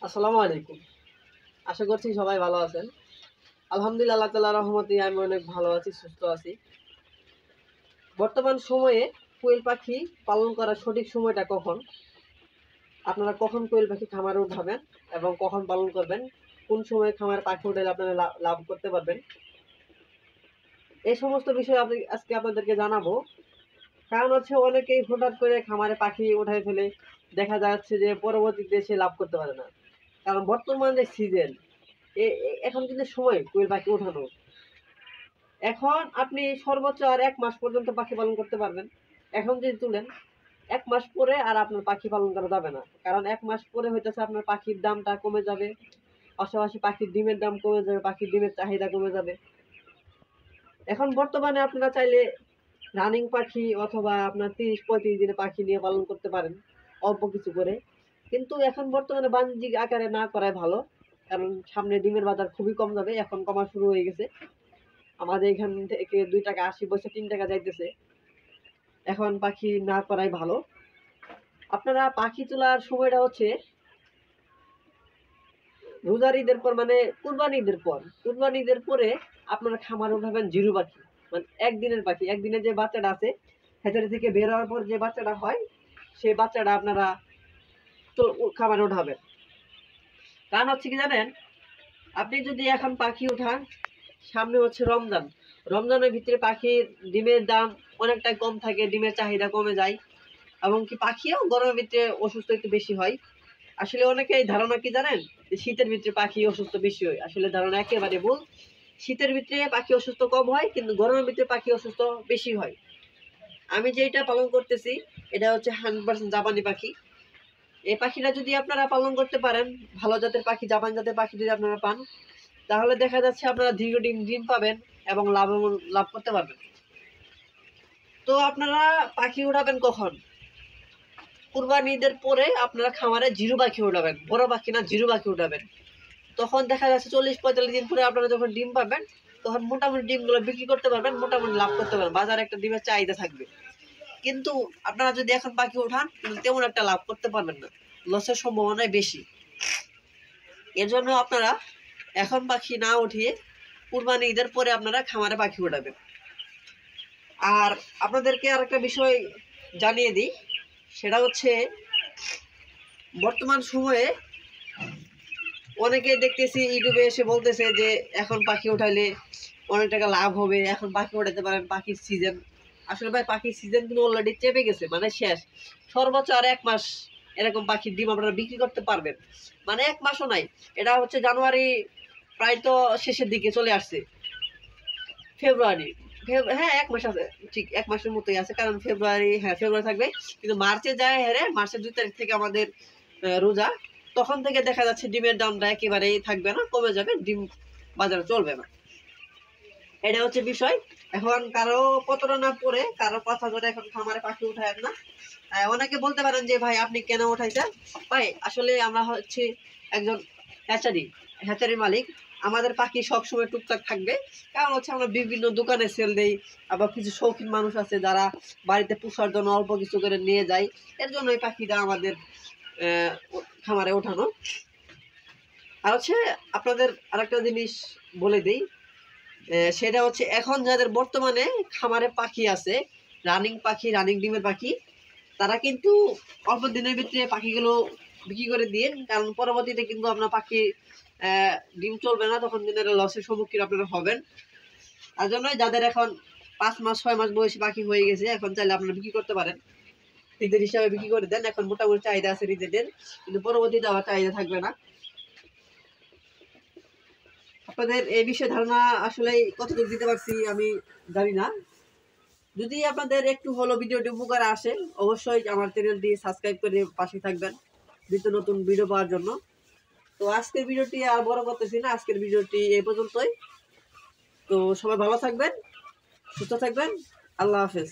আসসালামু আলাইকুম। আশা করছি সবাই ভালো আছেন। আলহামদুলিল্লাহ আল্লাহ তাআলার রহমতে আমি অনেক ভালো আছি, সুস্থ আছি। বর্তমান সময়ে কোয়েল পাখি পালন করার সঠিক সময়টা কখন? আপনারা কখন কোয়েল পাখি খামারে উঠাবেন এবং কখন পালন করবেন? কোন সময়ে খামারে পাখি উঠালে আপনারা লাভ করতে পারবেন? এই সমস্ত বিষয় আজকে আপনাদেরকে জানাবো। কারণ হচ্ছে অনেকেই হঠাৎ করে খামারে পাখি উঠায় ফেলে, দেখা যাচ্ছে যে পরবর্তীতে সে লাভ করতে পারে না। কারণ বর্তমান যে সিজন, এখন কিন্তু সময় কোয়েল পাখি ওঠানো। এখন আপনি সর্বোচ্চ আর ১ মাস পর্যন্ত পাখি পালন করতে পারবেন। এখন যদি তুলেন, ১ মাস পরে আর আপনার পাখি পালন করা যাবে না। কারণ ১ মাস পরে হইতেছে আপনার পাখির দামটা কমে যাবে। পাশাপাশি পাখির ডিমের দাম কমে যাবে, পাখির ডিমের চাহিদা কমে যাবে। এখন বর্তমানে আপনারা চাইলে রানিং পাখি অথবা আপনার ৩০-৩৫ দিনের পাখি নিয়ে পালন করতে পারেন, অল্প কিছু করে। কিন্তু এখন বর্তমানে বাণিজ্যিক আকারে না করাই ভালো। কারণ সামনে ডিমের বাজার খুবই কম যাবে, এখন কমা শুরু হয়ে গেছে। আমাদের এখান থেকে ৳২.৮০ পয়সা ৳৩ যাইতেছে। এখন পাখি না করাই ভালো। আপনারা পাখি তোলার সময়টা হচ্ছে রোজার ঈদের পর, মানে কুরবানি ঈদের পর। কুরবানি ঈদের পরে আপনারা খামারে উঠাবেন জিরো পাখি। মানে একদিনের পাখি। একদিনে যে বাচ্চাটা আছে, হ্যাচারি থেকে বের হওয়ার পর যে বাচ্চাটা হয়, সেই বাচ্চাটা আপনারা খামারে উঠাবেন। কারণ হচ্ছে কি জানেন? আপনি যদি এখন পাখি উঠান, সামনে হচ্ছে রমজান। রমজানের ভিতরে পাখির ডিমের দাম অনেকটাই কম থাকে, ডিমের চাহিদা কমে যায়। এমনকি পাখিও গরমের ভিতরে অসুস্থ একটু বেশি হয়। আসলে অনেকেই ধারণা কি জানেন? যে শীতের ভিতরে পাখি অসুস্থ বেশি হয়। আসলে ধারণা একেবারে ভুল। শীতের ভিতরে পাখি অসুস্থ কম হয়, কিন্তু গরমের ভিতরে পাখি অসুস্থ বেশি হয়। আমি যেটা পালন করতেছি, এটা হচ্ছে 100% জাপানি পাখি। এই পাখিটা যদি আপনারা পালন করতে পারেন, ভালো জাতের পাখি, জাপান জাতের পাখি যদি আপনারা পান, তাহলে দেখা যাচ্ছে আপনারা দীর্ঘদিন ডিম পাবেন এবং লাভ করতে পারবেন। তো আপনারা পাখি উঠাবেন কখন? কুরবানি ঈদের পরে আপনারা খামারে জিরো পাখি উঠাবেন, বড় পাখি না, জিরো পাখি উঠাবেন। তখন দেখা যাচ্ছে 40-45 দিন পরে আপনারা যখন ডিম পাবেন, তখন মোটামুটি ডিমগুলো বিক্রি করতে পারবেন, মোটামুটি লাভ করতে পারবেন, বাজারে একটা ডিমের চাহিদা থাকবে। কিন্তু আপনারা যদি এখন পাখি উঠান, কিন্তু তেমন একটা লাভ করতে পারবেন না, লসের সম্ভাবনাই বেশি। এর জন্য আপনারা এখন পাখি না উঠিয়ে কুরবানি ঈদের পরে আপনারা খামারে পাখি উঠাবেন। আর আপনাদেরকে আরেকটা বিষয় জানিয়ে দিই, সেটা হচ্ছে বর্তমান সময়ে অনেকে দেখতেছি ইউটিউবে এসে বলতেছে যে এখন পাখি উঠাইলে অনেক টাকা লাভ হবে, এখন পাখি উঠাইতে পারেন, পাখির সিজন। আসলে ভাই, পাখির সিজন কিন্তু অলরেডি চেপে গেছে, মানে শেষ। সর্বোচ্চ আর 1 মাস এরকম পাখির ডিম আপনারা বিক্রি করতে পারবেন। মানে 1 মাসও নাই, এটা হচ্ছে জানুয়ারি প্রায় তো শেষের দিকে চলে আসছে। ফেব্রুয়ারি, হ্যাঁ 1 মাস আছে, ঠিক 1 মাসের মতোই আছে। কারণ ফেব্রুয়ারি, হ্যাঁ ফেব্রুয়ারি থাকবে, কিন্তু মার্চে যায় হেরে, মার্চের 2 তারিখ থেকে আমাদের রোজা। তখন থেকে দেখা যাচ্ছে ডিমের দামটা একেবারেই থাকবে না, কমে যাবে, ডিম বাজারে চলবে না। এটা হচ্ছে বিষয়। এখন কারো প্রতারণা পড়ে, কারো কথা ধরে এখন খামারে পাখি উঠায় না। অনেকে বলতে পারেন যে ভাই আপনি কেন উঠাইছেন? ভাই আসলে আমরা হচ্ছে একজন হ্যাচারি মালিক। আমাদের পাখি সবসময় টুকটাক থাকবে। কারণ হচ্ছে আমরা বিভিন্ন দোকানে সেল দেই, আবার কিছু শৌখিন মানুষ আছে যারা বাড়িতে পোষার জন্য অল্প কিছু করে নিয়ে যায়। এর জন্য এই পাখিটা আমাদের খামারে ওঠানো। আর হচ্ছে আপনাদের আরেকটা জিনিস বলে দিই, সেটা হচ্ছে এখন যাদের বর্তমানে খামারে পাখি আছে, রানিং ডিমের পাখি, তারা কিন্তু অল্প দিনের ভিতরে পাখিগুলো বিক্রি করে দিন। কারণ পরবর্তীতে কিন্তু আপনার পাখি ডিম চলবে না, তখন কিন্তু লসের সম্মুখীন আপনারা হবেন। তার জন্যই যাদের এখন 5 মাস 6 মাস বয়সী পাখি হয়ে গেছে, এখন চাইলে আপনারা বিক্রি করতে পারেন, রিজেট হিসাবে বিক্রি করে দেন। এখন মোটামুটি চাহিদা আছে রিজেটের, কিন্তু পরবর্তীতে আবার চাহিদা থাকবে না। আপনাদের এই বিষয়ে ধারণা আসলে কতটুকু দিতে পারছি আমি জানি না। যদি আপনাদের একটু হলো ভিডিওটি উপকার আসে, অবশ্যই আমার চ্যানেলটি সাবস্ক্রাইব করে পাশে থাকবেন নিত্য নতুন ভিডিও পাওয়ার জন্য। তো আজকের ভিডিওটি আর বড় করতেছি না, আজকের ভিডিওটি এই পর্যন্তই। তো সবাই ভালো থাকবেন, সুস্থ থাকবেন, আল্লাহ হাফেজ।